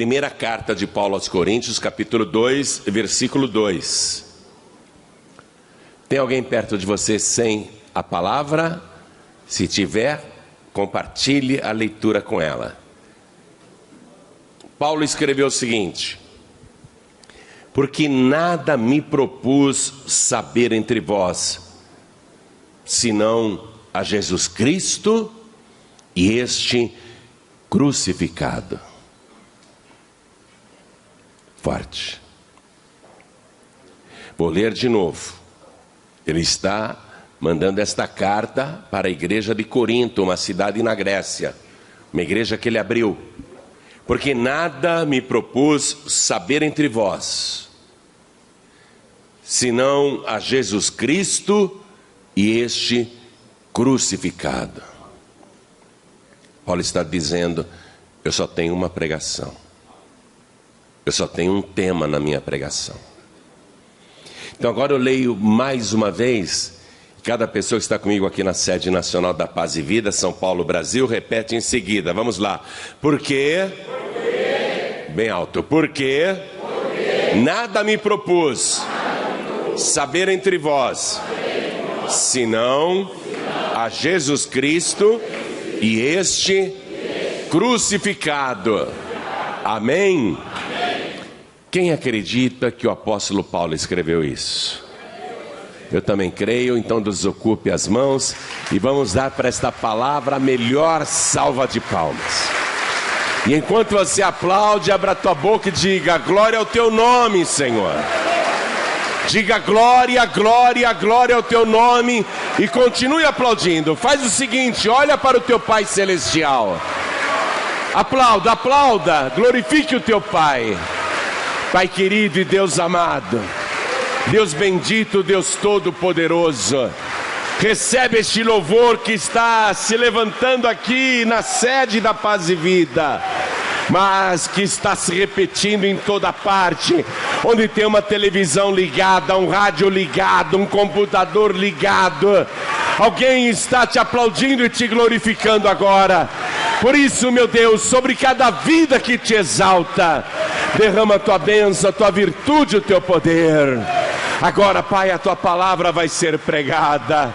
Primeira carta de Paulo aos Coríntios, capítulo 2, versículo 2. Tem alguém perto de você sem a palavra? Se tiver, compartilhe a leitura com ela. Paulo escreveu o seguinte: porque nada me propus saber entre vós, senão a Jesus Cristo e este crucificado. Forte. Vou ler de novo. Ele está mandando esta carta para a igreja de Corinto, uma cidade na Grécia, uma igreja que ele abriu. Porque nada me propus saber entre vós, senão a Jesus Cristo e este crucificado. Paulo está dizendo: eu só tenho uma pregação. Eu só tenho um tema na minha pregação. Então agora eu leio mais uma vez. Cada pessoa que está comigo aqui na sede nacional da Paz e Vida, São Paulo, Brasil, repete em seguida. Vamos lá. Porque, bem alto. Porque nada me propus saber entre vós, senão a Jesus Cristo e este crucificado. Amém? Quem acredita que o apóstolo Paulo escreveu isso? Eu também creio, então desocupe as mãos e vamos dar para esta palavra a melhor salva de palmas. E enquanto você aplaude, abra a tua boca e diga: glória ao teu nome, Senhor. Diga glória, glória, glória ao teu nome e continue aplaudindo. Faz o seguinte, olha para o teu Pai Celestial. Aplauda, aplauda, glorifique o teu Pai. Pai querido e Deus amado, Deus bendito, Deus todo-poderoso, recebe este louvor que está se levantando aqui na sede da Paz e Vida, mas que está se repetindo em toda parte, onde tem uma televisão ligada, um rádio ligado, um computador ligado. Alguém está te aplaudindo e te glorificando agora. Por isso, meu Deus, sobre cada vida que te exalta, derrama a tua bênção, a tua virtude, o teu poder. Agora, Pai, a tua palavra vai ser pregada.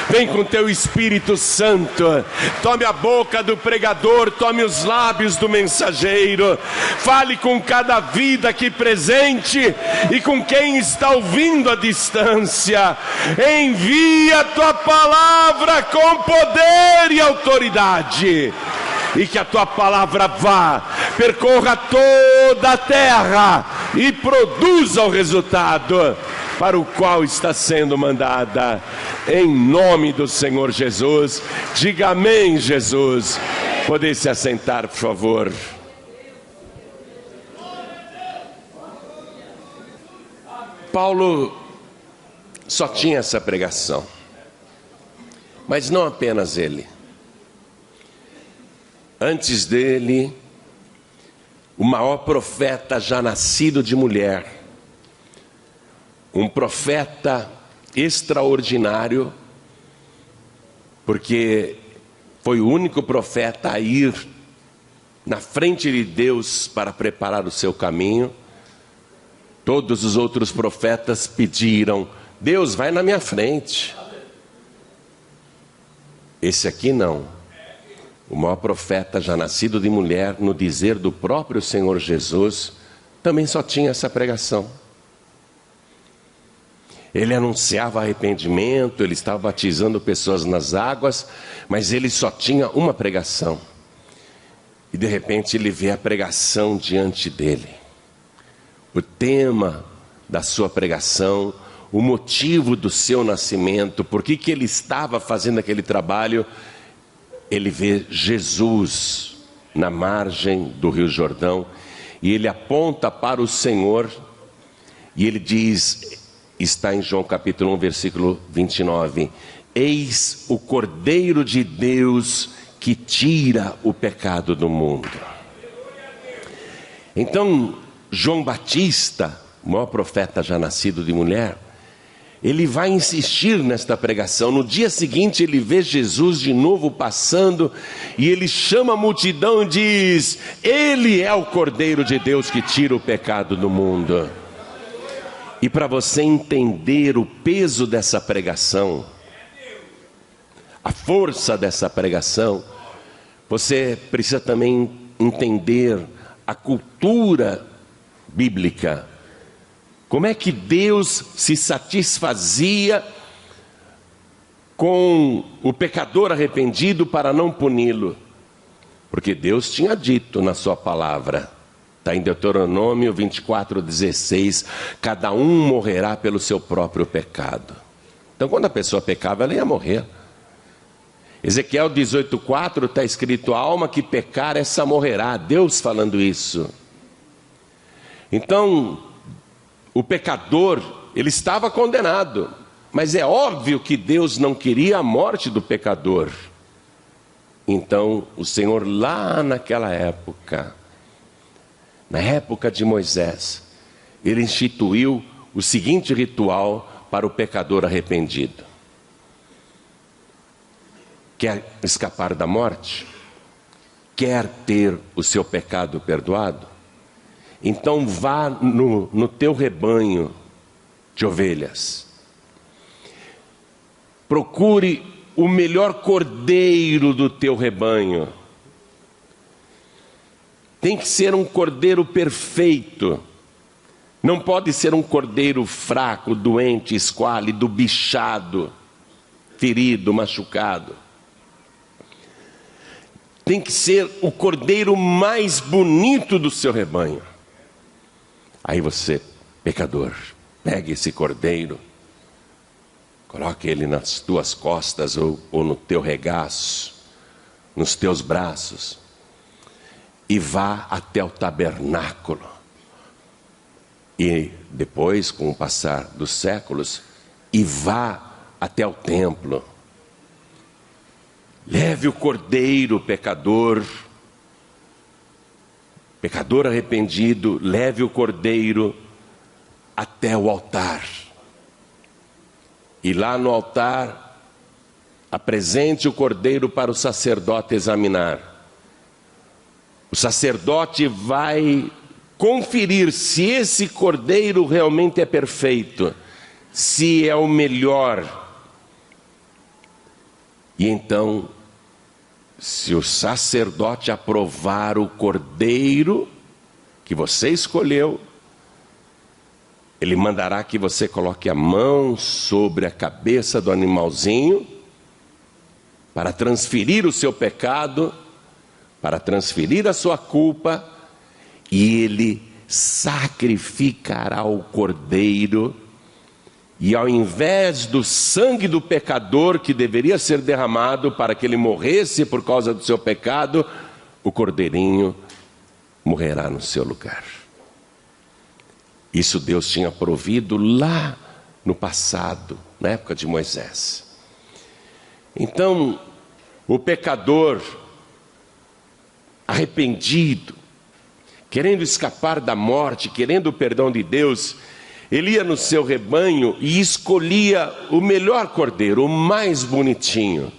Vem com teu Espírito Santo, tome a boca do pregador, tome os lábios do mensageiro, fale com cada vida aqui presente e com quem está ouvindo à distância. Envia a tua palavra com poder e autoridade, e que a tua palavra vá, percorra toda a terra e produza o resultado para o qual está sendo mandada, em nome do Senhor Jesus. Diga amém, Jesus. Poder se assentar, por favor. Paulo só tinha essa pregação, mas não apenas ele. Antes dele, o maior profeta já nascido de mulher, um profeta extraordinário, porque foi o único profeta a ir na frente de Deus para preparar o seu caminho. Todos os outros profetas pediram: Deus, vai na minha frente. Esse aqui não. O maior profeta já nascido de mulher, no dizer do próprio Senhor Jesus, também só tinha essa pregação. Ele anunciava arrependimento, ele estava batizando pessoas nas águas, mas ele só tinha uma pregação. E de repente ele vê a pregação diante dele. O tema da sua pregação, o motivo do seu nascimento, por que ele estava fazendo aquele trabalho. Ele vê Jesus na margem do Rio Jordão e ele aponta para o Senhor e ele diz, está em João capítulo 1, versículo 29, eis o Cordeiro de Deus que tira o pecado do mundo. Então, João Batista, o maior profeta já nascido de mulher, ele vai insistir nesta pregação. No dia seguinte ele vê Jesus de novo passando e ele chama a multidão e diz: Ele é o Cordeiro de Deus que tira o pecado do mundo. E para você entender o peso dessa pregação, a força dessa pregação, você precisa também entender a cultura bíblica. Como é que Deus se satisfazia com o pecador arrependido para não puni-lo? Porque Deus tinha dito na sua palavra, está em Deuteronômio 24:16, cada um morrerá pelo seu próprio pecado. Então quando a pessoa pecava, ela ia morrer. Ezequiel 18:4 está escrito: a alma que pecar, essa morrerá. Deus falando isso. Então o pecador, ele estava condenado, mas é óbvio que Deus não queria a morte do pecador. Então o Senhor, lá naquela época, na época de Moisés, ele instituiu o seguinte ritual para o pecador arrependido: quer escapar da morte? Quer ter o seu pecado perdoado? Então vá no teu rebanho de ovelhas, procure o melhor cordeiro do teu rebanho. Tem que ser um cordeiro perfeito, não pode ser um cordeiro fraco, doente, esquálido, bichado, ferido, machucado. Tem que ser o cordeiro mais bonito do seu rebanho. Aí você, pecador, pegue esse cordeiro, coloque ele nas tuas costas ou no teu regaço, nos teus braços, e vá até o tabernáculo. E depois, com o passar dos séculos, e vá até o templo. Leve o cordeiro, pecador arrependido, leve o cordeiro até o altar. E lá no altar, apresente o cordeiro para o sacerdote examinar. O sacerdote vai conferir se esse cordeiro realmente é perfeito, se é o melhor. E então, se o sacerdote aprovar o cordeiro que você escolheu, ele mandará que você coloque a mão sobre a cabeça do animalzinho para transferir o seu pecado, para transferir a sua culpa, e ele sacrificará o cordeiro. E ao invés do sangue do pecador que deveria ser derramado para que ele morresse por causa do seu pecado, o cordeirinho morrerá no seu lugar. Isso Deus tinha provido lá no passado, na época de Moisés. Então, o pecador arrependido, querendo escapar da morte, querendo o perdão de Deus, ele ia no seu rebanho e escolhia o melhor cordeiro, o mais bonitinho.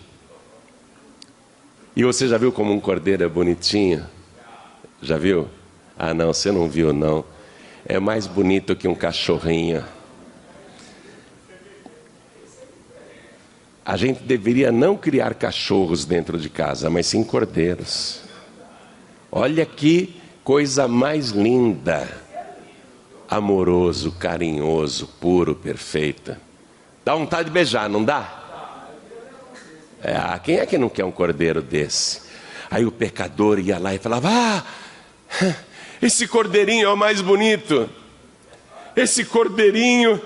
E você já viu como um cordeiro é bonitinho? Já viu? Ah não, você não viu não. É mais bonito que um cachorrinho. A gente deveria não criar cachorros dentro de casa, mas sim cordeiros. Olha que coisa mais linda. Amoroso, carinhoso, puro, perfeito. Dá vontade de beijar, não dá? Quem é que não quer um cordeiro desse? Aí o pecador ia lá e falava: esse cordeirinho é o mais bonito. Esse cordeirinho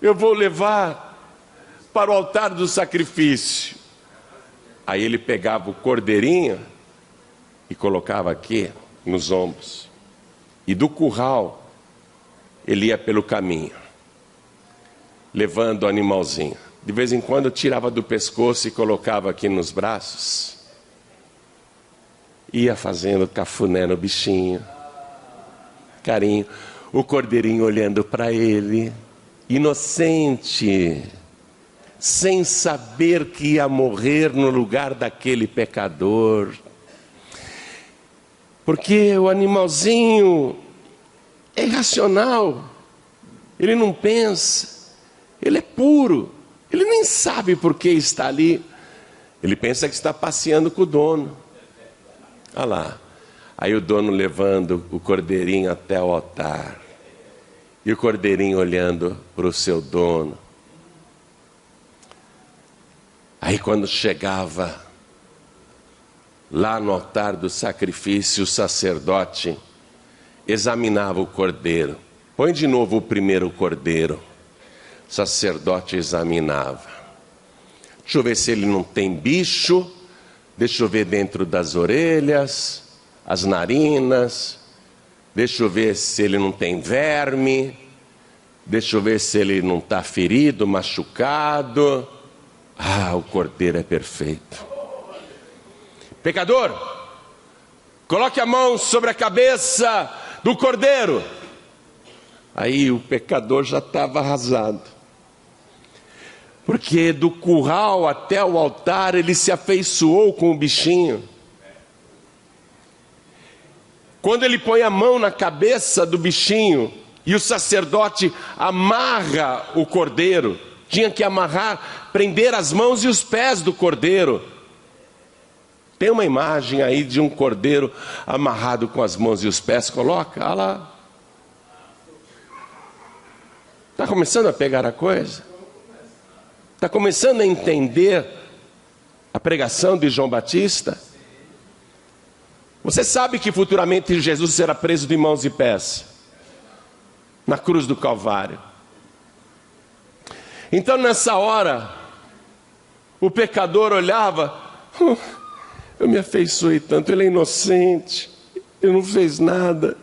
eu vou levar para o altar do sacrifício. Aí ele pegava o cordeirinho e colocava aqui nos ombros. E do curral ele ia pelo caminho, levando o animalzinho. De vez em quando tirava do pescoço e colocava aqui nos braços. Ia fazendo cafuné no bichinho, carinho. O cordeirinho olhando para ele, inocente, sem saber que ia morrer no lugar daquele pecador. Porque o animalzinho é irracional, ele não pensa, ele é puro, ele nem sabe por que está ali. Ele pensa que está passeando com o dono. Olha lá, aí o dono levando o cordeirinho até o altar, e o cordeirinho olhando para o seu dono. Aí quando chegava lá no altar do sacrifício, o sacerdote examinava o cordeiro. Põe de novo o primeiro cordeiro. O sacerdote examinava. Deixa eu ver se ele não tem bicho. Deixa eu ver dentro das orelhas, as narinas. Deixa eu ver se ele não tem verme. Deixa eu ver se ele não está ferido, machucado. Ah, o cordeiro é perfeito. Pecador, coloque a mão sobre a cabeça do cordeiro. Aí o pecador já estava arrasado. Porque do curral até o altar ele se afeiçoou com o bichinho. Quando ele põe a mão na cabeça do bichinho e o sacerdote amarra o cordeiro, tinha que amarrar, prender as mãos e os pés do cordeiro. Tem uma imagem aí de um cordeiro amarrado com as mãos e os pés. Coloca, olha lá. Está começando a pegar a coisa? Está começando a entender a pregação de João Batista? Você sabe que futuramente Jesus será preso de mãos e pés na cruz do Calvário. Então nessa hora, o pecador olhava, eu me afeiçoei tanto, ele é inocente, ele não fez nada,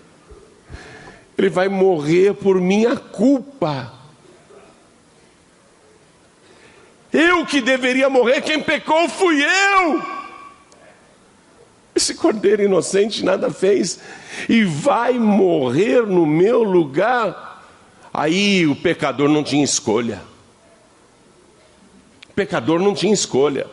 ele vai morrer por minha culpa. Eu que deveria morrer, quem pecou fui eu. Esse cordeiro inocente nada fez e vai morrer no meu lugar. Aí o pecador não tinha escolha. O pecador não tinha escolha.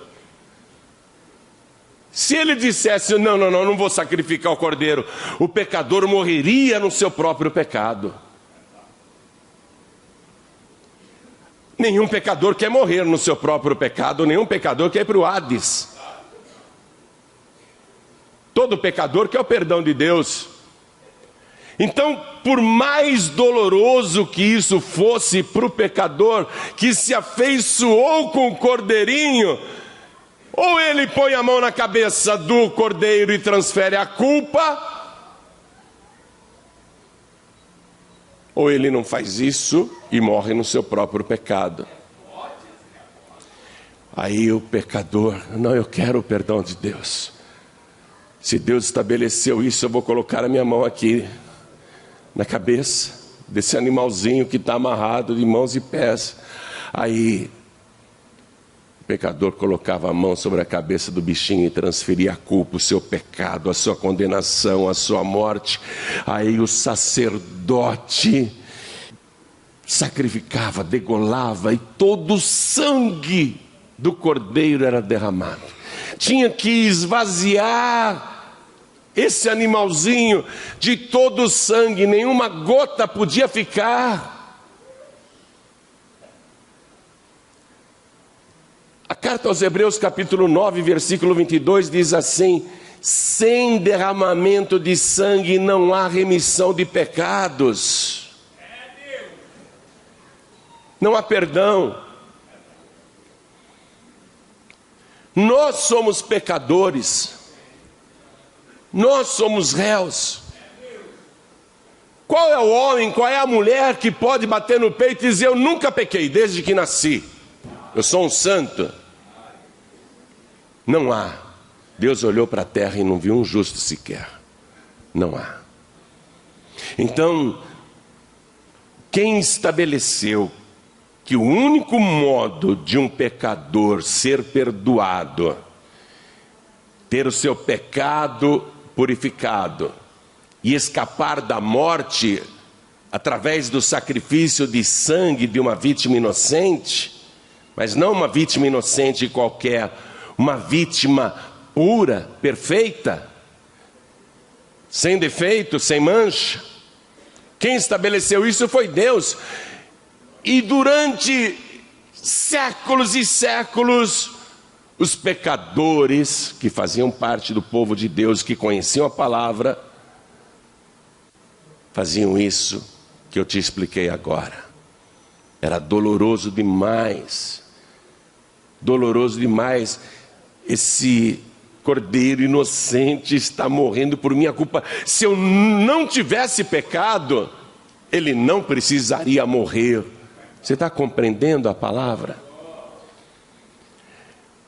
Se ele dissesse, não vou sacrificar o cordeiro, o pecador morreria no seu próprio pecado. Nenhum pecador quer morrer no seu próprio pecado, nenhum pecador quer ir para o Hades. Todo pecador quer o perdão de Deus. Então, por mais doloroso que isso fosse para o pecador que se afeiçoou com o cordeirinho, ou ele põe a mão na cabeça do cordeiro e transfere a culpa, ou ele não faz isso e morre no seu próprio pecado. Aí o pecador, não, eu quero o perdão de Deus. Se Deus estabeleceu isso, eu vou colocar a minha mão aqui na cabeça desse animalzinho que está amarrado de mãos e pés. Aí o pecador colocava a mão sobre a cabeça do bichinho e transferia a culpa, o seu pecado, a sua condenação, a sua morte. Aí o sacerdote sacrificava, degolava e todo o sangue do cordeiro era derramado. Tinha que esvaziar esse animalzinho de todo o sangue, nenhuma gota podia ficar. A carta aos Hebreus capítulo 9, versículo 22 diz assim: sem derramamento de sangue não há remissão de pecados. Não há perdão. Nós somos pecadores. Nós somos réus. Qual é o homem, qual é a mulher que pode bater no peito e dizer: eu nunca pequei desde que nasci, eu sou um santo? Não há. Deus olhou para a terra e não viu um justo sequer. Não há. Então, quem estabeleceu que o único modo de um pecador ser perdoado, ter o seu pecado purificado e escapar da morte através do sacrifício de sangue de uma vítima inocente, mas não uma vítima inocente qualquer, uma vítima pura, perfeita, sem defeito, sem mancha. Quem estabeleceu isso foi Deus. E durante séculos e séculos, os pecadores que faziam parte do povo de Deus, que conheciam a palavra, faziam isso que eu te expliquei agora. Era doloroso demais. Doloroso demais. Esse cordeiro inocente está morrendo por minha culpa. Se eu não tivesse pecado, ele não precisaria morrer. Você está compreendendo a palavra?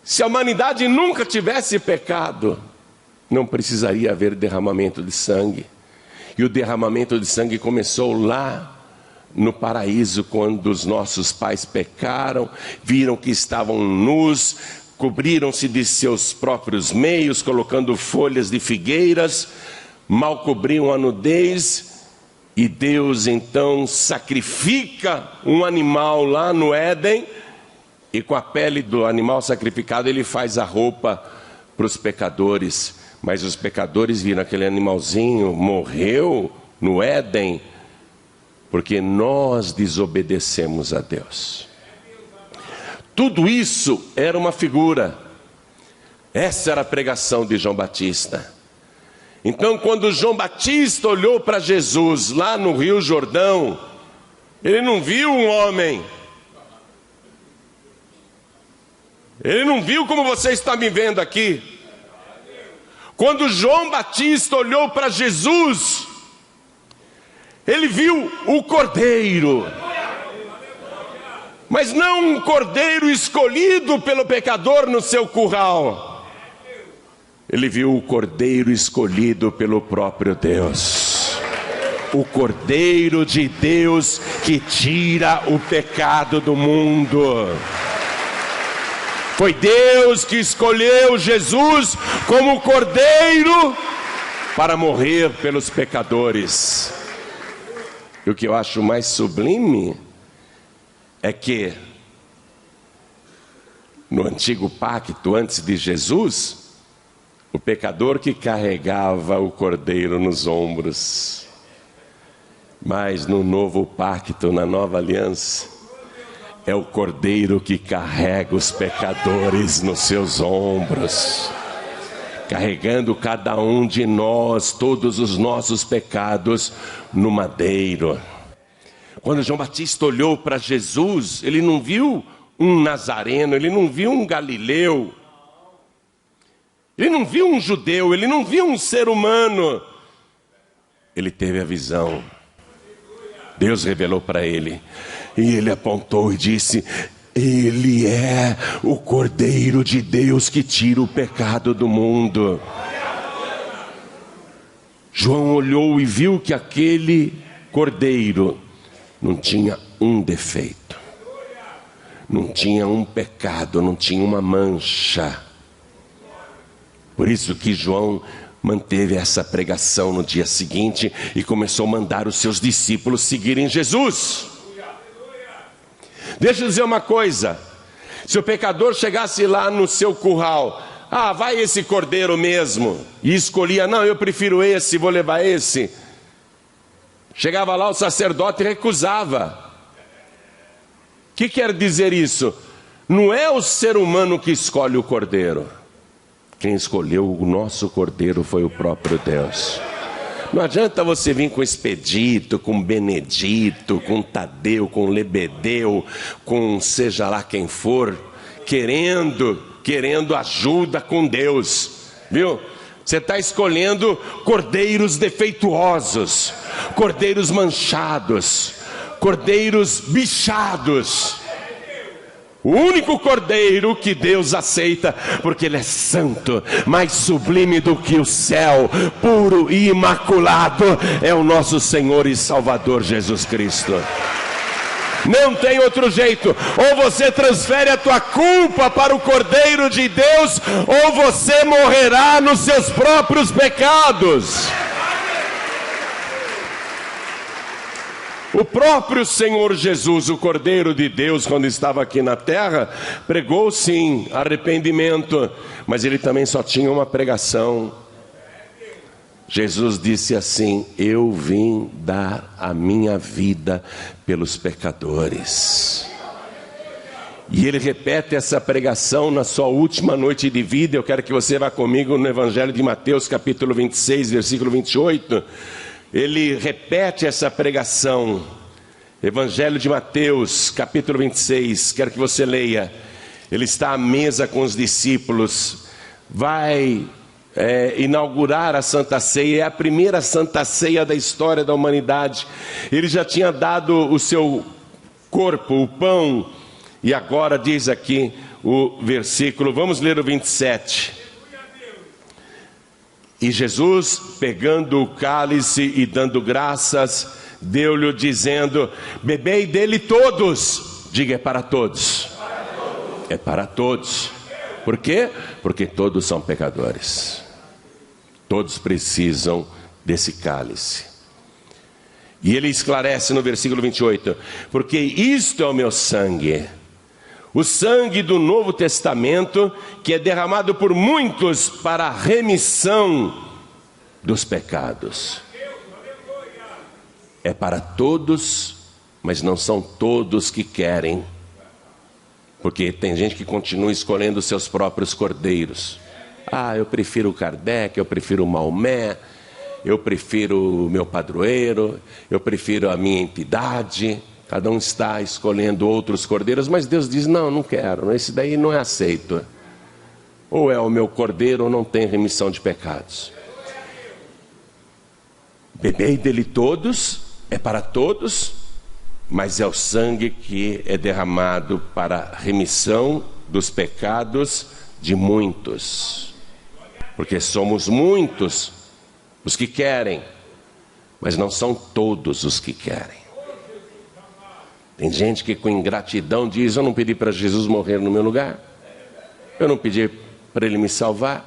Se a humanidade nunca tivesse pecado, não precisaria haver derramamento de sangue. E o derramamento de sangue começou lá no paraíso, quando os nossos pais pecaram, viram que estavam nus, cobriram-se de seus próprios meios, colocando folhas de figueiras, mal cobriam a nudez, e Deus então sacrifica um animal lá no Éden, e com a pele do animal sacrificado ele faz a roupa para os pecadores. Mas os pecadores viram aquele animalzinho, morreu no Éden, porque nós desobedecemos a Deus. Tudo isso era uma figura. Essa era a pregação de João Batista. Então, quando João Batista olhou para Jesus lá no Rio Jordão, ele não viu um homem. Ele não viu como você está me vendo aqui. Quando João Batista olhou para Jesus, ele viu o cordeiro. Mas não um cordeiro escolhido pelo pecador no seu curral. Ele viu o cordeiro escolhido pelo próprio Deus. O cordeiro de Deus que tira o pecado do mundo. Foi Deus que escolheu Jesus como cordeiro para morrer pelos pecadores. E o que eu acho mais sublime é que no antigo pacto, antes de Jesus, o pecador que carregava o cordeiro nos ombros. Mas no novo pacto, na nova aliança, é o cordeiro que carrega os pecadores nos seus ombros, carregando cada um de nós, todos os nossos pecados no madeiro. Quando João Batista olhou para Jesus, ele não viu um nazareno, ele não viu um galileu, ele não viu um judeu, ele não viu um ser humano. Ele teve a visão. Deus revelou para ele. E ele apontou e disse: Ele é o Cordeiro de Deus que tira o pecado do mundo. João olhou e viu que aquele cordeiro não tinha um defeito, não tinha um pecado, não tinha uma mancha. Por isso que João manteve essa pregação no dia seguinte e começou a mandar os seus discípulos seguirem Jesus. Deixa eu dizer uma coisa: se o pecador chegasse lá no seu curral, vai esse cordeiro mesmo, e escolhia, não, eu prefiro esse, vou levar esse. Chegava lá, o sacerdote recusava. O que quer dizer isso? Não é o ser humano que escolhe o cordeiro. Quem escolheu o nosso cordeiro foi o próprio Deus. Não adianta você vir com Expedito, com Benedito, com Tadeu, com Lebedeu, com seja lá quem for, querendo ajuda com Deus, viu? Você está escolhendo cordeiros defeituosos, cordeiros manchados, cordeiros bichados. O único cordeiro que Deus aceita, porque ele é santo, mais sublime do que o céu, puro e imaculado, é o nosso Senhor e Salvador Jesus Cristo. Não tem outro jeito. Ou você transfere a tua culpa para o Cordeiro de Deus, ou você morrerá nos seus próprios pecados. O próprio Senhor Jesus, o Cordeiro de Deus, quando estava aqui na terra, pregou sim arrependimento, mas ele também só tinha uma pregação. Jesus disse assim: eu vim dar a minha vida pelos pecadores. E ele repete essa pregação na sua última noite de vida. Eu quero que você vá comigo no Evangelho de Mateus, capítulo 26, versículo 28. Ele repete essa pregação. Evangelho de Mateus, capítulo 26, quero que você leia. Ele está à mesa com os discípulos, vai inaugurar a Santa Ceia. É a primeira Santa Ceia da história da humanidade. Ele já tinha dado o seu corpo, o pão, e agora diz aqui o versículo, vamos ler o 27. E Jesus, pegando o cálice e dando graças, deu-lhe dizendo: bebei dele todos. Diga, é para todos. É para todos. Por quê? Porque todos são pecadores. Todos precisam desse cálice. E ele esclarece no versículo 28, porque isto é o meu sangue, o sangue do Novo Testamento, que é derramado por muitos para a remissão dos pecados. É para todos, mas não são todos que querem, porque tem gente que continua escolhendo os seus próprios cordeiros. Eu prefiro o Kardec, eu prefiro o Maomé, eu prefiro o meu padroeiro, eu prefiro a minha entidade. Cada um está escolhendo outros cordeiros, mas Deus diz: não, não quero, esse daí não é aceito. Ou é o meu cordeiro ou não tem remissão de pecados. Bebei dele todos, é para todos, mas é o sangue que é derramado para a remissão dos pecados de muitos. Porque somos muitos os que querem, mas não são todos os que querem. Tem gente que com ingratidão diz: eu não pedi para Jesus morrer no meu lugar, eu não pedi para ele me salvar,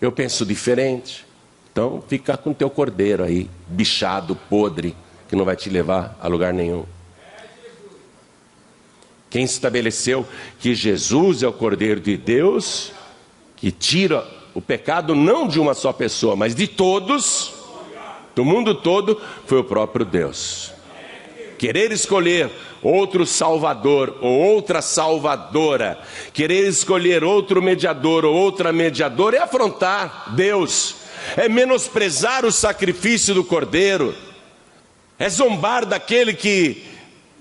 eu penso diferente. Então fica com teu cordeiro aí, bichado, podre, que não vai te levar a lugar nenhum. Quem estabeleceu que Jesus é o Cordeiro de Deus, que tira o pecado não de uma só pessoa, mas de todos, do mundo todo, foi o próprio Deus. Querer escolher outro salvador ou outra salvadora, querer escolher outro mediador ou outra mediadora, é afrontar Deus, é menosprezar o sacrifício do Cordeiro, é zombar daquele que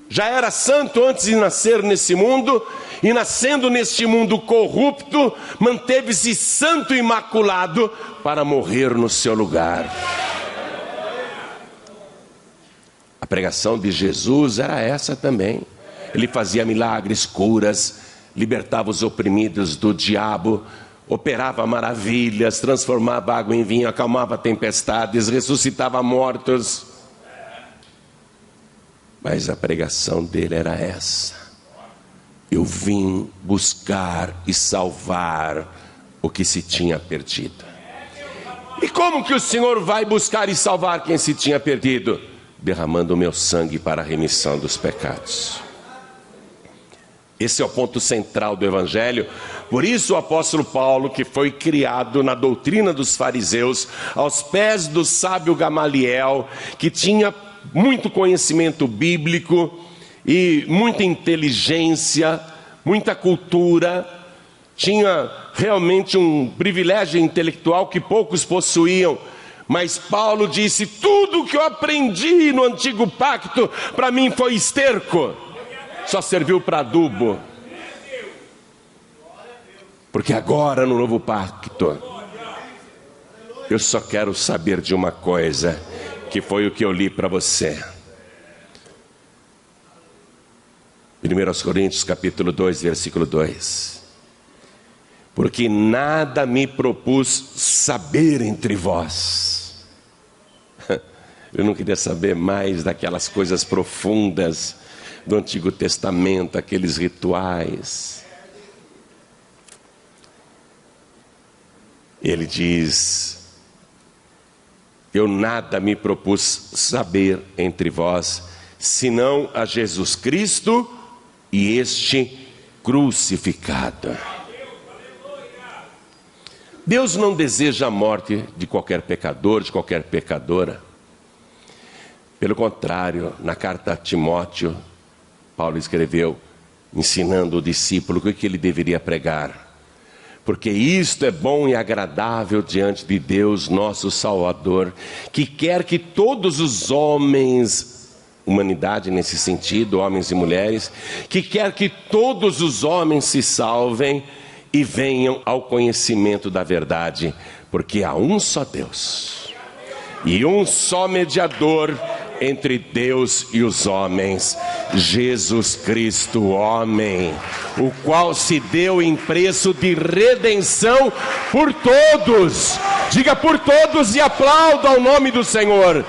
já era santo antes de nascer nesse mundo, e nascendo neste mundo corrupto, manteve-se santo e imaculado para morrer no seu lugar. A pregação de Jesus era essa também. Ele fazia milagres, curas, libertava os oprimidos do diabo, operava maravilhas, transformava água em vinho, acalmava tempestades, ressuscitava mortos. Mas a pregação dele era essa: eu vim buscar e salvar o que se tinha perdido. E como que o Senhor vai buscar e salvar quem se tinha perdido? Derramando o meu sangue para a remissão dos pecados. Esse é o ponto central do Evangelho. Por isso o apóstolo Paulo, que foi criado na doutrina dos fariseus, aos pés do sábio Gamaliel, que tinha muito conhecimento bíblico e muita inteligência, muita cultura, tinha realmente um privilégio intelectual que poucos possuíam. Mas Paulo disse: tudo que eu aprendi no antigo pacto, para mim foi esterco, só serviu para adubo. Porque agora no novo pacto, eu só quero saber de uma coisa, que foi o que eu li para você. 1 Coríntios capítulo 2, versículo 2. Porque nada me propus saber entre vós. Eu não queria saber mais daquelas coisas profundas do Antigo Testamento, aqueles rituais. Ele diz: eu nada me propus saber entre vós, senão a Jesus Cristo e este crucificado. Deus não deseja a morte de qualquer pecador, de qualquer pecadora. Pelo contrário, na carta a Timóteo, Paulo escreveu, ensinando o discípulo o que ele deveria pregar. Porque isto é bom e agradável diante de Deus, nosso Salvador, que quer que todos os homens, humanidade nesse sentido, homens e mulheres, que quer que todos os homens se salvem e venham ao conhecimento da verdade, porque há um só Deus e um só mediador entre Deus e os homens, Jesus Cristo, homem, o qual se deu em preço de redenção por todos. Diga por todos e aplauda o nome do Senhor.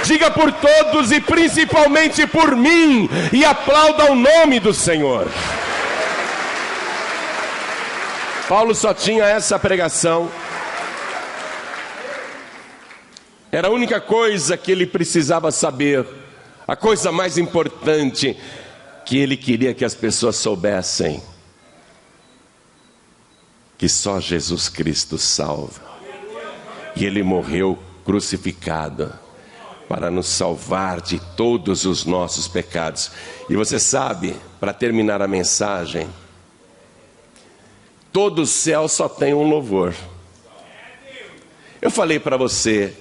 Diga por todos e principalmente por mim e aplauda o nome do Senhor. Paulo só tinha essa pregação. Era a única coisa que ele precisava saber, a coisa mais importante que ele queria que as pessoas soubessem: que só Jesus Cristo salva. E ele morreu crucificado para nos salvar de todos os nossos pecados. E você sabe, para terminar a mensagem, todo o céu só tem um louvor. Eu falei para você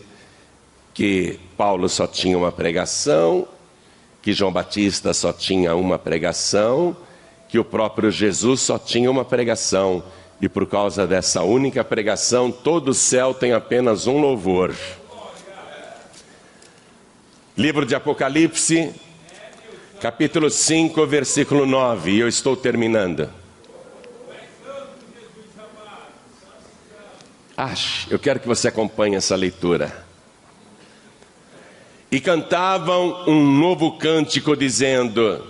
que Paulo só tinha uma pregação, que João Batista só tinha uma pregação, que o próprio Jesus só tinha uma pregação. E por causa dessa única pregação, todo o céu tem apenas um louvor. Livro de Apocalipse, capítulo 5, versículo 9. E eu estou terminando. Eu quero que você acompanhe essa leitura. E cantavam um novo cântico dizendo: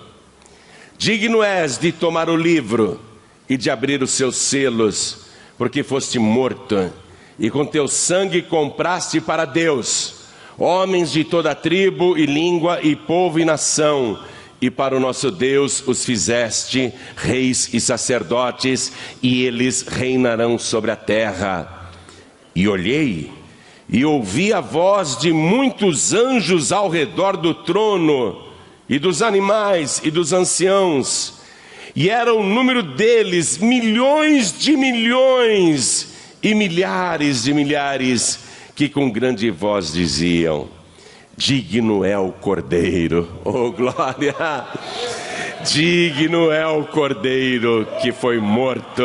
digno és de tomar o livro e de abrir os seus selos, porque foste morto, e com teu sangue compraste para Deus homens de toda tribo e língua e povo e nação, e para o nosso Deus os fizeste reis e sacerdotes, e eles reinarão sobre a terra. E olhei e ouvi a voz de muitos anjos ao redor do trono, e dos animais e dos anciãos, e era o número deles milhões de milhões e milhares de milhares, que com grande voz diziam: digno é o Cordeiro, oh glória! Digno é o Cordeiro que foi morto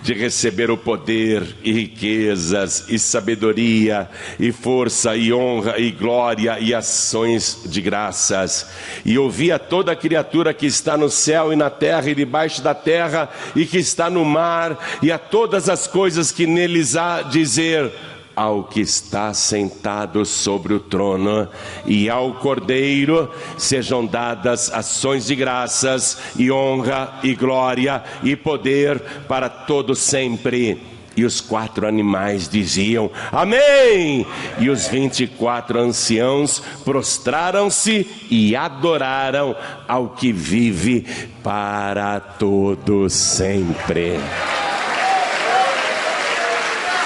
de receber o poder e riquezas e sabedoria e força e honra e glória e ações de graças. E ouvi a toda criatura que está no céu e na terra e debaixo da terra e que está no mar, e a todas as coisas que neles há, dizer: ao que está sentado sobre o trono e ao Cordeiro sejam dadas ações de graças e honra e glória e poder para todo sempre. E os 4 animais diziam: amém! E os 24 anciãos prostraram-se e adoraram ao que vive para todo sempre.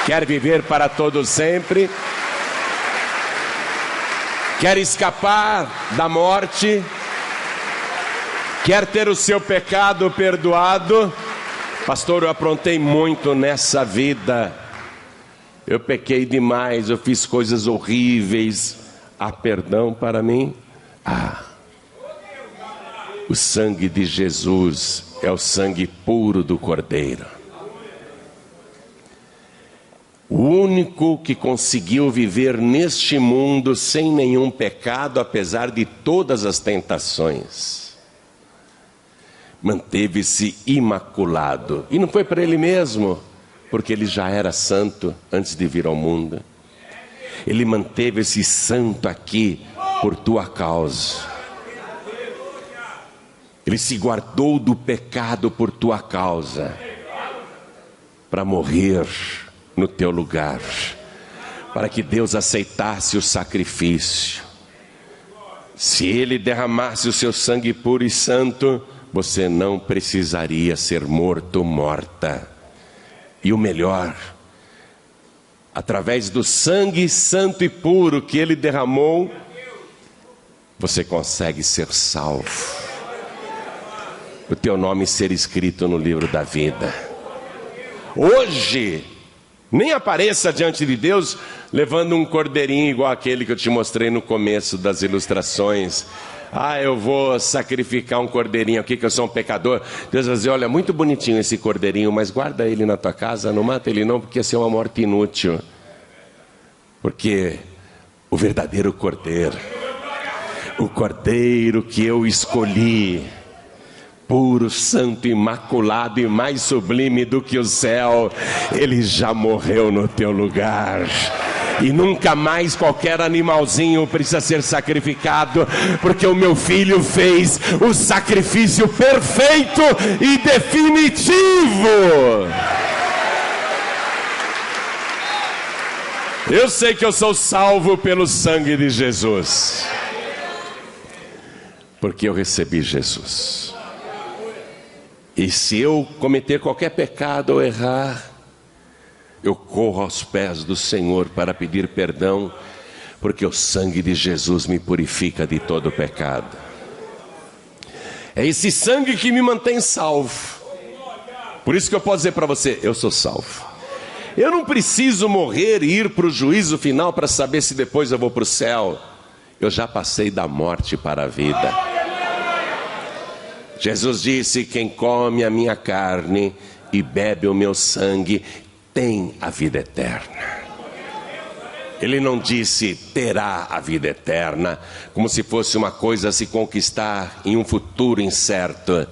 Quer viver para todo sempre? Quer escapar da morte? Quer ter o seu pecado perdoado? Pastor, eu aprontei muito nessa vida. Eu pequei demais, eu fiz coisas horríveis. Há perdão para mim? O sangue de Jesus é o sangue puro do Cordeiro. O único que conseguiu viver neste mundo sem nenhum pecado, apesar de todas as tentações. Manteve-se imaculado. E não foi para ele mesmo, porque ele já era santo antes de vir ao mundo. Ele manteve-se santo aqui por tua causa. Ele se guardou do pecado por tua causa, para morrer no teu lugar, para que Deus aceitasse o sacrifício. Se Ele derramasse o seu sangue puro e santo, você não precisaria ser morto, morta. E o melhor, através do sangue santo e puro que Ele derramou, você consegue ser salvo. O teu nome ser escrito no livro da vida. Hoje, nem apareça diante de Deus levando um cordeirinho igual aquele que eu te mostrei no começo das ilustrações. Eu vou sacrificar um cordeirinho aqui que eu sou um pecador. Deus vai dizer, olha, muito bonitinho esse cordeirinho, mas guarda ele na tua casa, não mata ele não, porque ia ser uma morte inútil. Porque o verdadeiro cordeiro, o cordeiro que eu escolhi, puro, santo, imaculado e mais sublime do que o céu, ele já morreu no teu lugar. E nunca mais qualquer animalzinho precisa ser sacrificado, porque o meu filho fez o sacrifício perfeito e definitivo. Eu sei que eu sou salvo pelo sangue de Jesus, porque eu recebi Jesus. E se eu cometer qualquer pecado ou errar, eu corro aos pés do Senhor para pedir perdão, porque o sangue de Jesus me purifica de todo pecado. É esse sangue que me mantém salvo. Por isso que eu posso dizer para você, eu sou salvo. Eu não preciso morrer e ir para o juízo final para saber se depois eu vou para o céu. Eu já passei da morte para a vida. Jesus disse, quem come a minha carne e bebe o meu sangue, tem a vida eterna. Ele não disse terá a vida eterna, como se fosse uma coisa a se conquistar em um futuro incerto.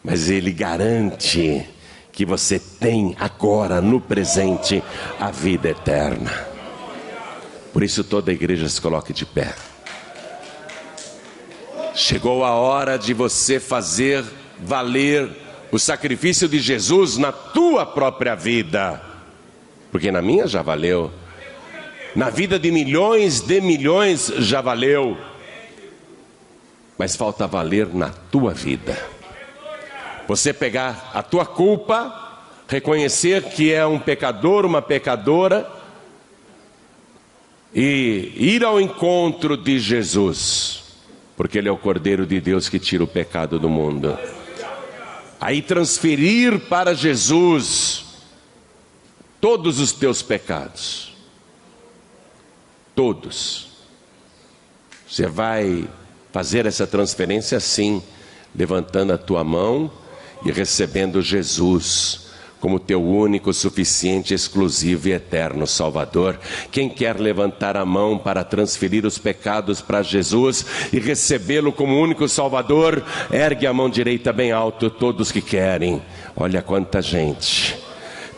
Mas ele garante que você tem agora, no presente, a vida eterna. Por isso toda a igreja se coloque de pé. Chegou a hora de você fazer valer o sacrifício de Jesus na tua própria vida. Porque na minha já valeu. Na vida de milhões já valeu. Mas falta valer na tua vida. Você pegar a tua culpa, reconhecer que é um pecador, uma pecadora, e ir ao encontro de Jesus. Porque Ele é o Cordeiro de Deus que tira o pecado do mundo. Aí transferir para Jesus todos os teus pecados. Todos. Você vai fazer essa transferência assim, levantando a tua mão e recebendo Jesus como teu único, suficiente, exclusivo e eterno Salvador. Quem quer levantar a mão para transferir os pecados para Jesus e recebê-lo como único Salvador, ergue a mão direita bem alto, todos que querem. Olha quanta gente.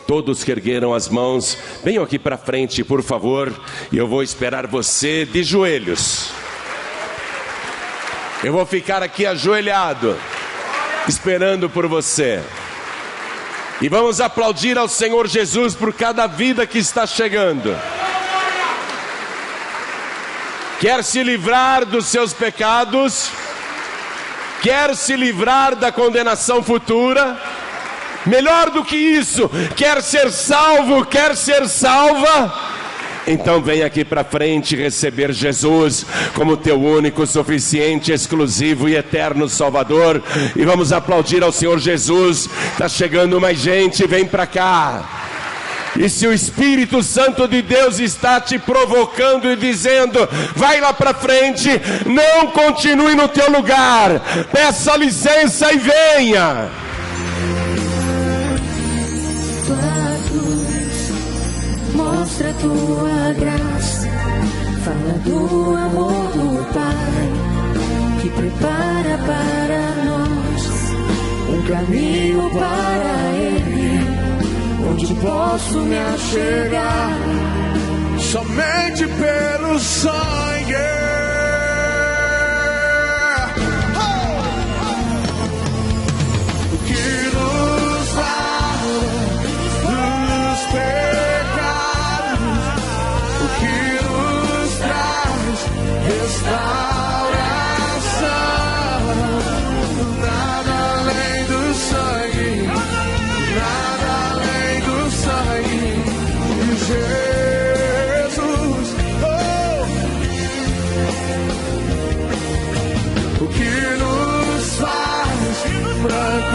Todos que ergueram as mãos, venham aqui para frente, por favor, e eu vou esperar você de joelhos. Eu vou ficar aqui ajoelhado, esperando por você. E vamos aplaudir ao Senhor Jesus por cada vida que está chegando. Quer se livrar dos seus pecados? Quer se livrar da condenação futura? Melhor do que isso, quer ser salvo, quer ser salva? Então vem aqui para frente receber Jesus como teu único, suficiente, exclusivo e eterno Salvador. E vamos aplaudir ao Senhor Jesus. Está chegando mais gente, vem para cá. E se o Espírito Santo de Deus está te provocando e dizendo, vai lá para frente, não continue no teu lugar, peça licença e venha. Mostra a tua graça, fala do amor do Pai, que prepara para nós um caminho para Ele, onde posso me achegar somente pelo sangue.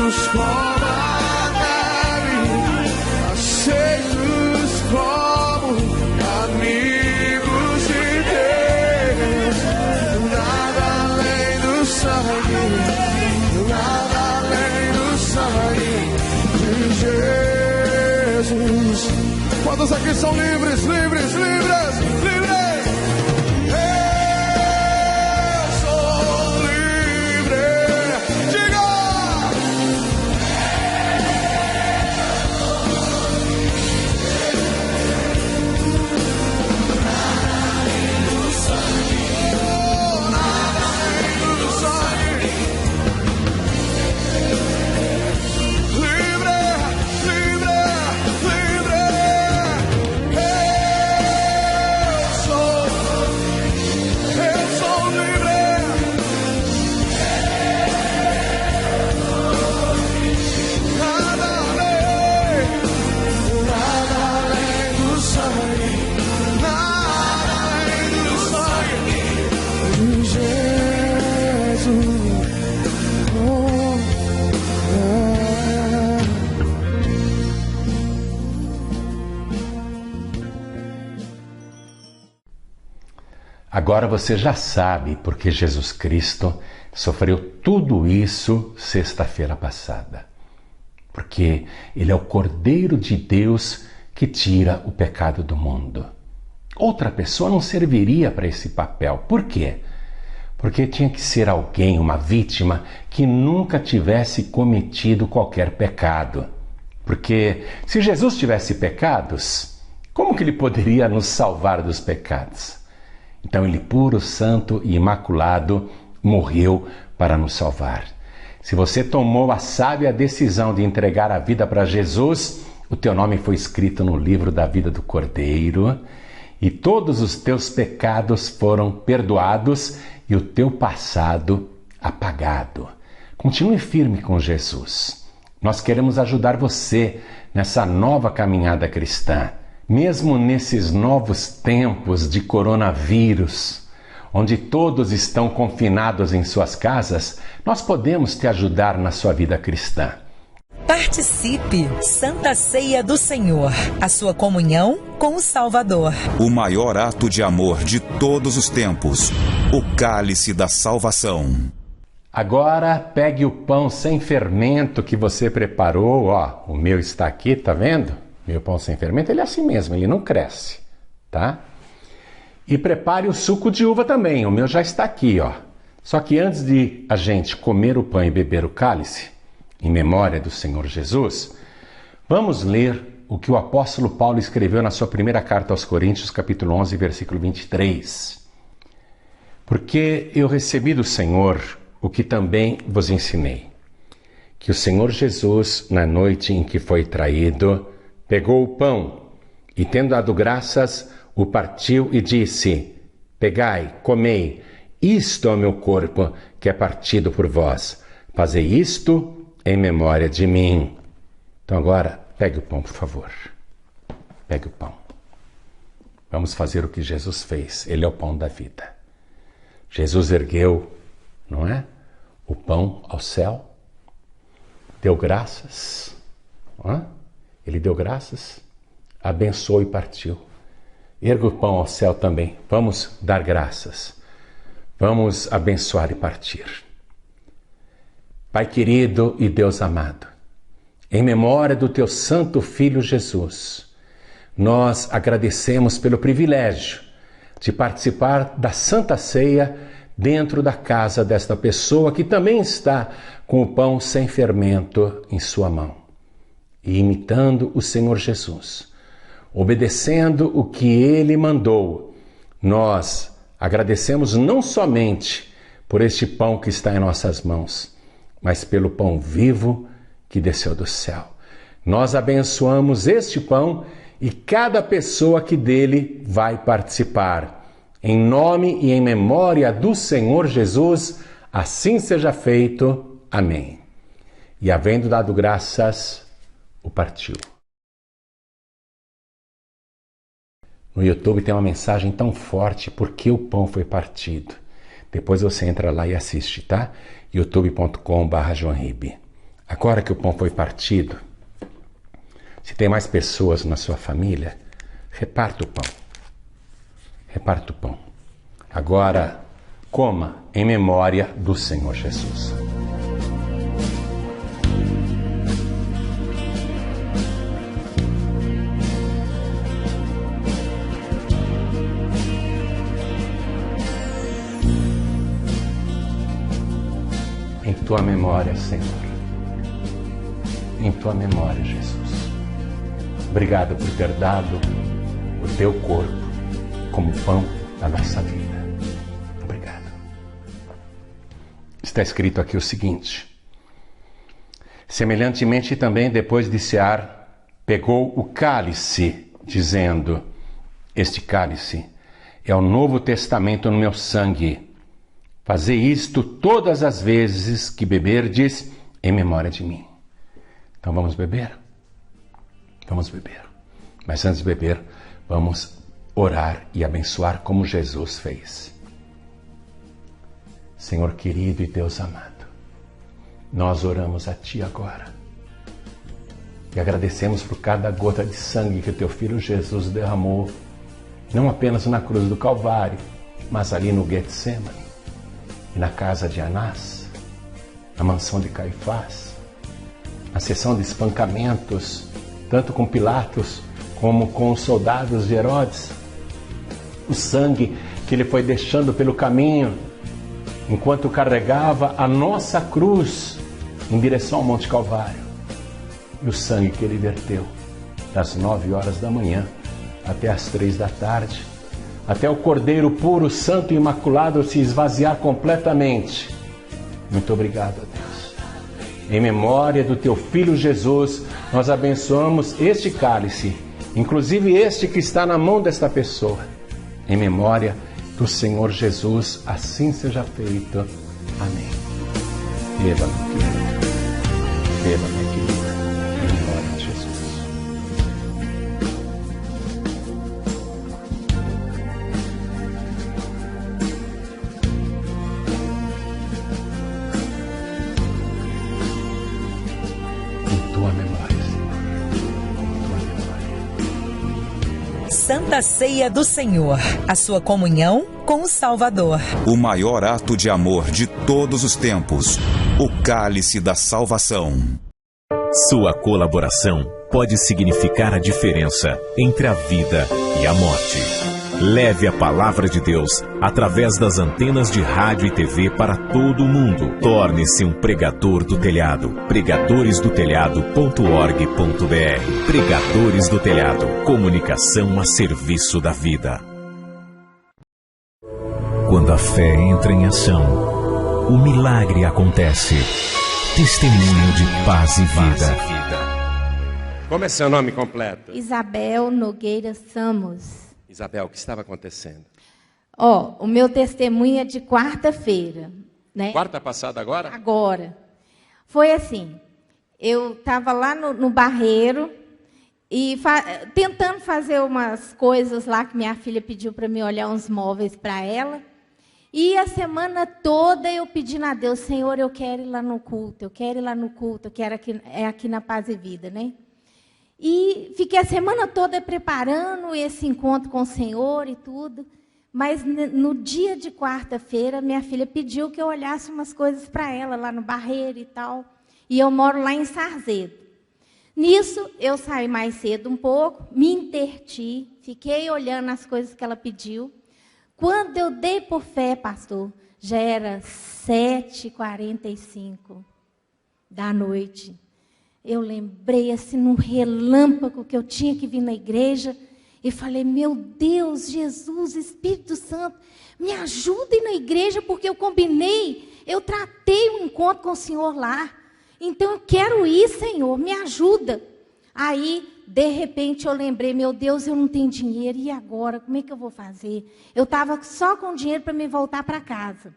amigos como a neve, aceitos como amigos de Deus. Nada além do sangue, nada além do sangue de Jesus. Quantos aqui são livres, livres, livres, livres? Agora você já sabe porque Jesus Cristo sofreu tudo isso sexta-feira passada. Porque Ele é o Cordeiro de Deus que tira o pecado do mundo. Outra pessoa não serviria para esse papel. Por quê? Porque tinha que ser alguém, uma vítima, que nunca tivesse cometido qualquer pecado. Porque se Jesus tivesse pecados, como que Ele poderia nos salvar dos pecados? Então Ele, puro, santo e imaculado, morreu para nos salvar. Se você tomou a sábia decisão de entregar a vida para Jesus, o teu nome foi escrito no livro da vida do Cordeiro e todos os teus pecados foram perdoados e o teu passado apagado. Continue firme com Jesus. Nós queremos ajudar você nessa nova caminhada cristã. Mesmo nesses novos tempos de coronavírus, onde todos estão confinados em suas casas, nós podemos te ajudar na sua vida cristã. Participe! Santa Ceia do Senhor, a sua comunhão com o Salvador. O maior ato de amor de todos os tempos, o cálice da salvação. Agora pegue o pão sem fermento que você preparou, ó, o meu está aqui, tá vendo? Meu pão sem fermento, ele é assim mesmo, ele não cresce, tá? E prepare o suco de uva também, o meu já está aqui, ó. Só que antes de a gente comer o pão e beber o cálice, em memória do Senhor Jesus, vamos ler o que o apóstolo Paulo escreveu na sua primeira carta aos Coríntios, capítulo 11, versículo 23. Porque eu recebi do Senhor o que também vos ensinei, que o Senhor Jesus, na noite em que foi traído, pegou o pão e, tendo dado graças, o partiu e disse: Pegai, comei, isto é o meu corpo que é partido por vós. Fazei isto em memória de mim. Então agora, pegue o pão, por favor. Pegue o pão. Vamos fazer o que Jesus fez. Ele é o pão da vida. Jesus ergueu, não é? O pão ao céu. Deu graças, não é? Ele deu graças, abençoou e partiu. Erga o pão ao céu também. Vamos dar graças. Vamos abençoar e partir. Pai querido e Deus amado, em memória do teu santo Filho Jesus, nós agradecemos pelo privilégio de participar da Santa Ceia dentro da casa desta pessoa que também está com o pão sem fermento em sua mão. E imitando o Senhor Jesus, obedecendo o que Ele mandou, nós agradecemos não somente por este pão que está em nossas mãos, mas pelo pão vivo que desceu do céu. Nós abençoamos este pão e cada pessoa que dele vai participar. Em nome e em memória do Senhor Jesus, assim seja feito. Amém. E havendo dado graças, o partiu. No YouTube tem uma mensagem tão forte, porque o pão foi partido. Depois você entra lá e assiste, tá? youtube.com/joanribe. Agora que o pão foi partido, se tem mais pessoas na sua família, reparta o pão. Reparta o pão. Agora, coma em memória do Senhor Jesus. Em tua memória, Senhor. Em tua memória, Jesus. Obrigado por ter dado o teu corpo como pão da nossa vida. Obrigado. Está escrito aqui o seguinte: semelhantemente também, depois de cear, pegou o cálice, dizendo: este cálice é o Novo Testamento no meu sangue. Fazei isto todas as vezes que beberdes em memória de mim. Então vamos beber? Vamos beber. Mas antes de beber, vamos orar e abençoar como Jesus fez. Senhor querido e Deus amado, nós oramos a Ti agora. E agradecemos por cada gota de sangue que o Teu Filho Jesus derramou, não apenas na cruz do Calvário, mas ali no Getsemane, e na casa de Anás, na mansão de Caifás, na sessão de espancamentos, tanto com Pilatos como com os soldados de Herodes, o sangue que ele foi deixando pelo caminho, enquanto carregava a nossa cruz em direção ao Monte Calvário, e o sangue que ele verteu das 9 horas da manhã até as 3 da tarde, até o Cordeiro puro, santo e imaculado se esvaziar completamente. Muito obrigado, a Deus. Em memória do Teu Filho Jesus, nós abençoamos este cálice, inclusive este que está na mão desta pessoa. Em memória do Senhor Jesus, assim seja feito. Amém. Beba, meu querido. Beba, minha querida. Em memória de Jesus. Santa Ceia do Senhor, a sua comunhão com o Salvador. O maior ato de amor de todos os tempos, o cálice da salvação. Sua colaboração pode significar a diferença entre a vida e a morte. Leve a palavra de Deus através das antenas de rádio e TV para todo o mundo. Torne-se um pregador do telhado. pregadoresdotelhado.org.br. Pregadores do Telhado. Comunicação a serviço da vida. Quando a fé entra em ação, o milagre acontece. Testemunho de paz e vida. Como é seu nome completo? Isabel Nogueira Samos. Isabel, o que estava acontecendo? O meu testemunho é de quarta-feira, né? Quarta passada agora? Agora. Foi assim, eu estava lá no Barreiro e tentando fazer umas coisas lá que minha filha pediu para mim olhar uns móveis para ela. E a semana toda eu pedindo a Deus, Senhor, eu quero ir lá no culto, eu quero ir lá no culto, eu quero aqui na Paz e Vida, né? E fiquei a semana toda preparando esse encontro com o Senhor e tudo. Mas no dia de quarta-feira, minha filha pediu que eu olhasse umas coisas para ela, lá no Barreiro e tal. E eu moro lá em Sarzedo. Nisso, eu saí mais cedo um pouco, me interti, fiquei olhando as coisas que ela pediu. Quando eu dei por fé, pastor, já era 7h45 da noite. Eu lembrei assim num relâmpago que eu tinha que vir na igreja e falei, meu Deus, Jesus, Espírito Santo, me ajuda a ir na igreja porque eu combinei, eu tratei um encontro com o Senhor lá. Então eu quero ir, Senhor, me ajuda. Aí, de repente, eu lembrei, meu Deus, eu não tenho dinheiro, e agora? Como é que eu vou fazer? Eu estava só com dinheiro para me voltar para casa.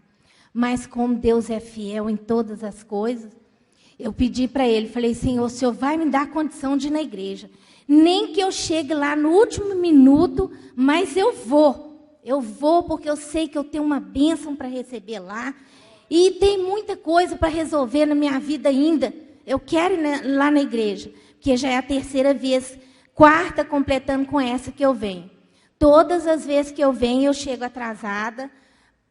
Mas como Deus é fiel em todas as coisas, eu pedi para Ele, falei, Senhor, o Senhor vai me dar condição de ir na igreja. Nem que eu chegue lá no último minuto, mas eu vou. Eu vou porque eu sei que eu tenho uma bênção para receber lá. E tem muita coisa para resolver na minha vida ainda. eu quero ir lá na igreja, porque já é a 3ª vez, 4ª completando com essa que eu venho. Todas as vezes que eu venho, eu chego atrasada,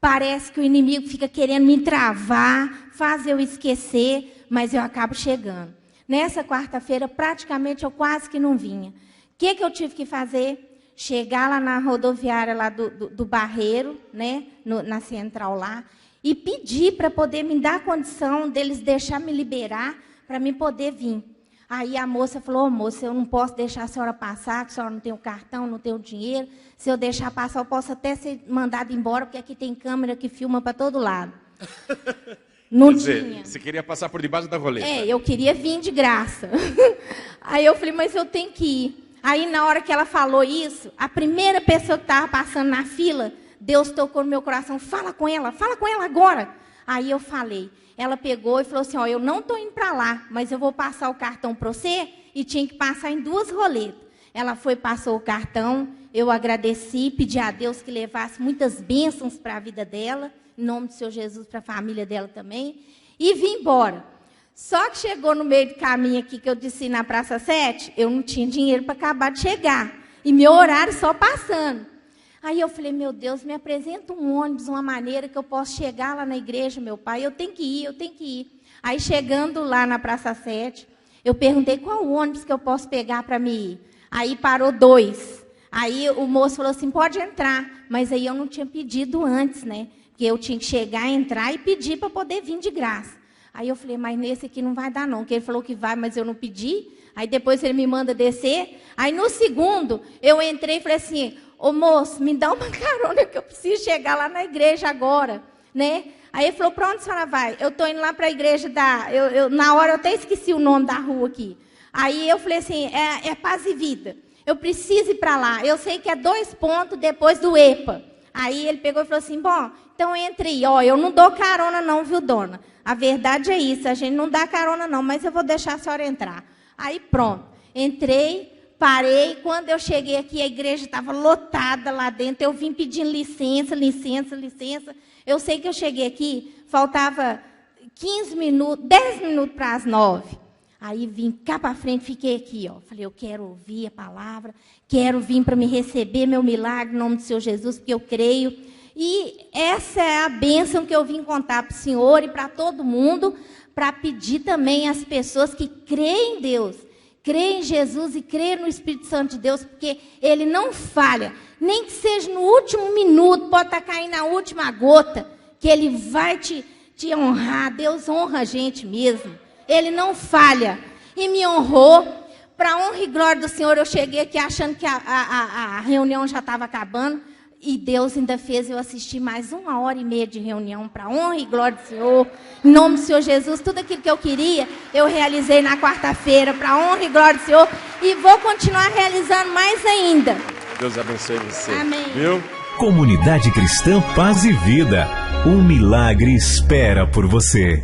parece que o inimigo fica querendo me travar, faz eu esquecer, mas eu acabo chegando. Nessa quarta-feira, praticamente, eu quase que não vinha. O que eu tive que fazer? Chegar lá na rodoviária lá do Barreiro, né, na central lá, e pedir para poder me dar condição deles deixar me liberar para mim poder vir. Aí a moça falou, moça, eu não posso deixar a senhora passar, que a senhora não tem o cartão, não tem o dinheiro. Se eu deixar passar, eu posso até ser mandada embora, porque aqui tem câmera que filma para todo lado. Não tinha. Você queria passar por debaixo da roleta. Eu queria vir de graça. Aí eu falei, mas eu tenho que ir. Aí, na hora que ela falou isso, a primeira pessoa que estava passando na fila, Deus tocou no meu coração, fala com ela agora. Aí eu falei. Ela pegou e falou assim, eu não estou indo para lá, mas eu vou passar o cartão para você, e tinha que passar em 2 roletas. Ela foi, passou o cartão, eu agradeci, pedi a Deus que levasse muitas bênçãos para a vida dela, em nome do Senhor Jesus, para a família dela também, e vim embora. Só que chegou no meio do caminho aqui, que eu disse na Praça 7, eu não tinha dinheiro para acabar de chegar, e meu horário só passando. Aí eu falei, meu Deus, me apresenta um ônibus, uma maneira que eu possa chegar lá na igreja, meu pai, eu tenho que ir. Aí chegando lá na Praça 7, eu perguntei qual ônibus que eu posso pegar para me ir. Aí parou 2. Aí o moço falou assim, pode entrar. Mas aí eu não tinha pedido antes, né? Porque eu tinha que chegar, entrar e pedir para poder vir de graça. Aí eu falei, mas nesse aqui não vai dar não, porque ele falou que vai, mas eu não pedi. Aí depois ele me manda descer. Aí no segundo, eu entrei e falei assim, ô moço, me dá uma carona que eu preciso chegar lá na igreja agora, né? Aí ele falou, para onde a senhora vai? Eu estou indo lá para a igreja na hora eu até esqueci o nome da rua aqui. Aí eu falei assim, é Paz e Vida. Eu preciso ir para lá. Eu sei que é 2 pontos depois do EPA. Aí ele pegou e falou assim, bom, então entre aí. Eu não dou carona não, viu, dona? A verdade é isso, a gente não dá carona não, mas eu vou deixar a senhora entrar. Aí pronto, entrei. Parei, quando eu cheguei aqui, a igreja estava lotada lá dentro, eu vim pedindo licença. Eu sei que eu cheguei aqui, faltava 15 minutos, 10 minutos para as 9. Aí vim cá para frente, fiquei aqui, falei, eu quero ouvir a palavra, quero vir para me receber meu milagre, em nome do Senhor Jesus, porque eu creio. E essa é a bênção que eu vim contar para o Senhor e para todo mundo, para pedir também às pessoas que creem em Deus, crê em Jesus e crê no Espírito Santo de Deus, porque Ele não falha, nem que seja no último minuto, pode estar caindo na última gota, que Ele vai te honrar. Deus honra a gente mesmo, Ele não falha, e me honrou. Para honra e glória do Senhor, eu cheguei aqui achando que a reunião já estava acabando, e Deus ainda fez eu assistir mais 1h30 de reunião, para honra e glória do Senhor, em nome do Senhor Jesus. Tudo aquilo que eu queria, eu realizei na quarta-feira, para honra e glória do Senhor, e vou continuar realizando mais ainda. Deus abençoe você. Amém. Viu? Comunidade Cristã Paz e Vida. Um milagre espera por você.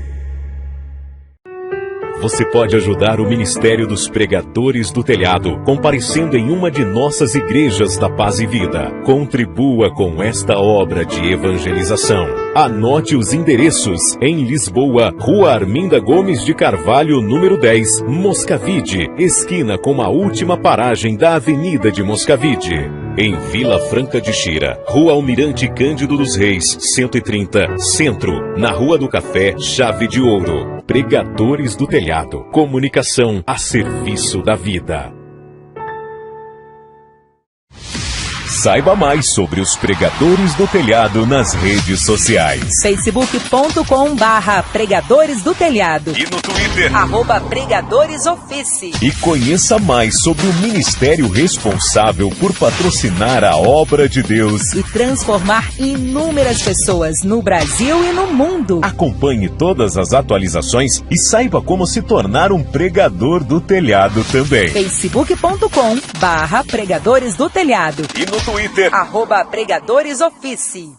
Você pode ajudar o Ministério dos Pregadores do Telhado, comparecendo em uma de nossas igrejas da Paz e Vida. Contribua com esta obra de evangelização. Anote os endereços: em Lisboa, Rua Arminda Gomes de Carvalho, número 10, Moscavide, esquina com a última paragem da Avenida de Moscavide. Em Vila Franca de Xira, Rua Almirante Cândido dos Reis, 130, Centro, na Rua do Café, Chave de Ouro. Pregadores do Telhado, comunicação a serviço da vida. Saiba mais sobre os Pregadores do Telhado nas redes sociais. facebook.com/Pregadores do Telhado. E no Twitter, @PregadoresOffice. E conheça mais sobre o ministério responsável por patrocinar a obra de Deus E transformar inúmeras pessoas no Brasil e no mundo. Acompanhe todas as atualizações e saiba como se tornar um pregador do telhado também. facebook.com/Pregadores do Telhado. E no Twitter, @PregadoresOffice.